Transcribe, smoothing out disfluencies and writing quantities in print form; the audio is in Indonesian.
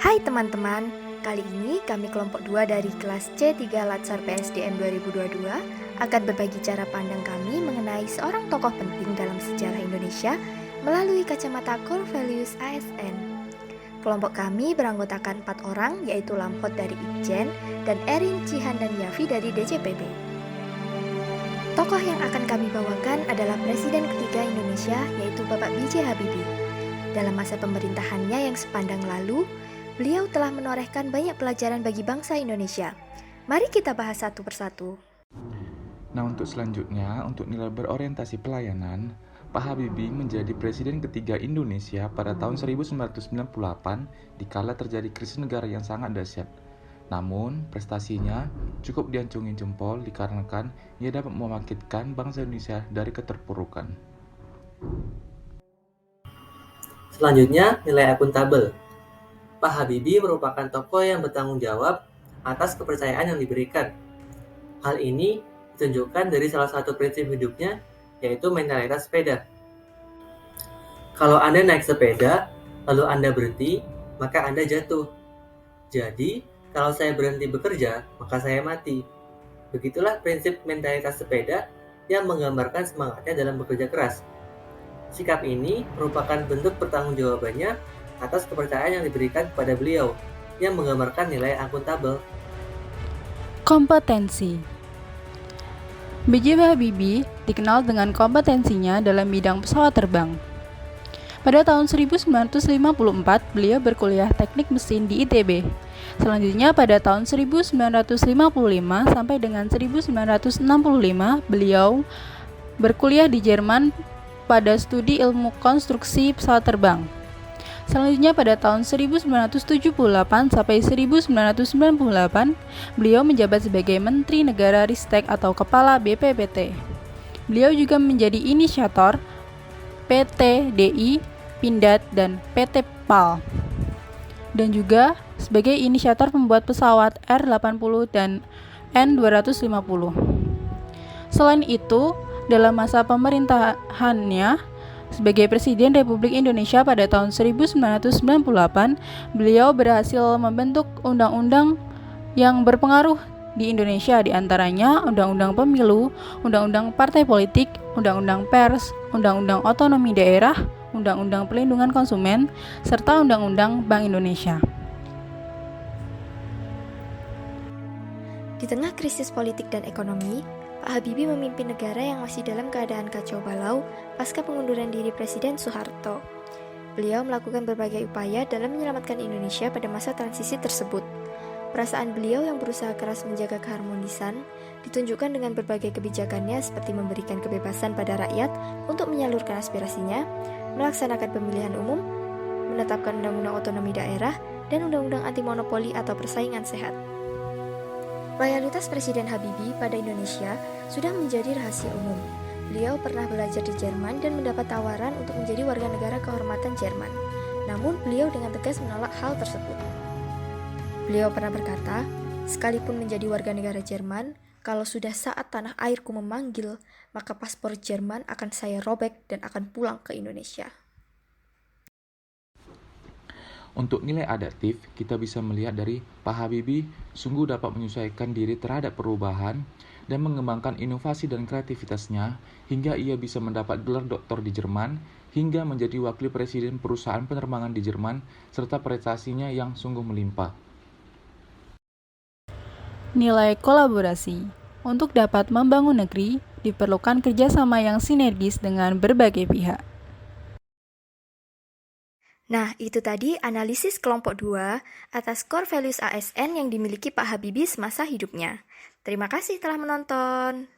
Hai teman-teman, kali ini kami kelompok 2 dari kelas C3 Latsar PSDM 2022 akan berbagi cara pandang kami mengenai seorang tokoh penting dalam sejarah Indonesia melalui kacamata Core Values ASN. Kelompok kami beranggotakan 4 orang, yaitu Lampot dari Itjen dan Erin, Cihan, dan Yafi dari DJPB. Tokoh yang akan kami bawakan adalah Presiden ketiga Indonesia, yaitu Bapak B.J. Habibie. Dalam masa pemerintahannya yang sepandang lalu, beliau telah menorehkan banyak pelajaran bagi bangsa Indonesia. Mari kita bahas satu persatu. Nah, untuk selanjutnya, untuk nilai berorientasi pelayanan, Pak Habibie menjadi Presiden ketiga Indonesia pada tahun 1998 dikala terjadi krisis negara yang sangat dahsyat. Namun, prestasinya cukup diacungi jempol dikarenakan ia dapat membangkitkan bangsa Indonesia dari keterpurukan. Selanjutnya, nilai akuntabel. Pak Habibie merupakan tokoh yang bertanggung jawab atas kepercayaan yang diberikan. Hal ini ditunjukkan dari salah satu prinsip hidupnya, yaitu mentalitas sepeda. Kalau Anda naik sepeda, lalu Anda berhenti, maka Anda jatuh. Jadi, kalau saya berhenti bekerja, maka saya mati. Begitulah prinsip mentalitas sepeda yang menggambarkan semangatnya dalam bekerja keras. Sikap ini merupakan bentuk pertanggungjawabannya atas kepercayaan yang diberikan kepada beliau, yang menggambarkan nilai akuntabel. Kompetensi. B.J. Habibie dikenal dengan kompetensinya dalam bidang pesawat terbang. Pada tahun 1954, beliau berkuliah teknik mesin di ITB. Selanjutnya pada tahun 1955 sampai dengan 1965, beliau berkuliah di Jerman pada studi ilmu konstruksi pesawat terbang. Selanjutnya pada tahun 1978 sampai 1998, beliau menjabat sebagai Menteri Negara Ristek atau Kepala BPPT. Beliau juga menjadi inisiator PT DI, Pindad, dan PT PAL. Dan juga sebagai inisiator pembuat pesawat R-80 dan N-250. Selain itu, dalam masa pemerintahannya sebagai Presiden Republik Indonesia pada tahun 1998, beliau berhasil membentuk undang-undang yang berpengaruh di Indonesia, diantaranya Undang-Undang Pemilu, Undang-Undang Partai Politik, Undang-Undang Pers, Undang-Undang Otonomi Daerah, Undang-Undang Pelindungan Konsumen, serta Undang-Undang Bank Indonesia. Di tengah krisis politik dan ekonomi, Pak Habibie memimpin negara yang masih dalam keadaan kacau balau pasca pengunduran diri Presiden Soeharto. Beliau melakukan berbagai upaya dalam menyelamatkan Indonesia pada masa transisi tersebut. Perasaan beliau yang berusaha keras menjaga keharmonisan ditunjukkan dengan berbagai kebijakannya seperti memberikan kebebasan pada rakyat untuk menyalurkan aspirasinya, melaksanakan pemilihan umum, menetapkan Undang-Undang Otonomi Daerah, dan Undang-Undang Anti Monopoli atau Persaingan Sehat. Loyalitas Presiden Habibie pada Indonesia sudah menjadi rahasia umum. Beliau pernah belajar di Jerman dan mendapat tawaran untuk menjadi warga negara kehormatan Jerman. Namun beliau dengan tegas menolak hal tersebut. Beliau pernah berkata, sekalipun menjadi warga negara Jerman, kalau sudah saat tanah airku memanggil, maka paspor Jerman akan saya robek dan akan pulang ke Indonesia. Untuk nilai adaptif, kita bisa melihat dari Pak Habibie sungguh dapat menyesuaikan diri terhadap perubahan dan mengembangkan inovasi dan kreativitasnya hingga ia bisa mendapat gelar doktor di Jerman hingga menjadi wakil presiden perusahaan penerbangan di Jerman serta prestasinya yang sungguh melimpah. Nilai kolaborasi. Untuk dapat membangun negeri, diperlukan kerjasama yang sinergis dengan berbagai pihak. Nah, itu tadi analisis kelompok 2 atas core values ASN yang dimiliki Pak Habibie semasa hidupnya. Terima kasih telah menonton.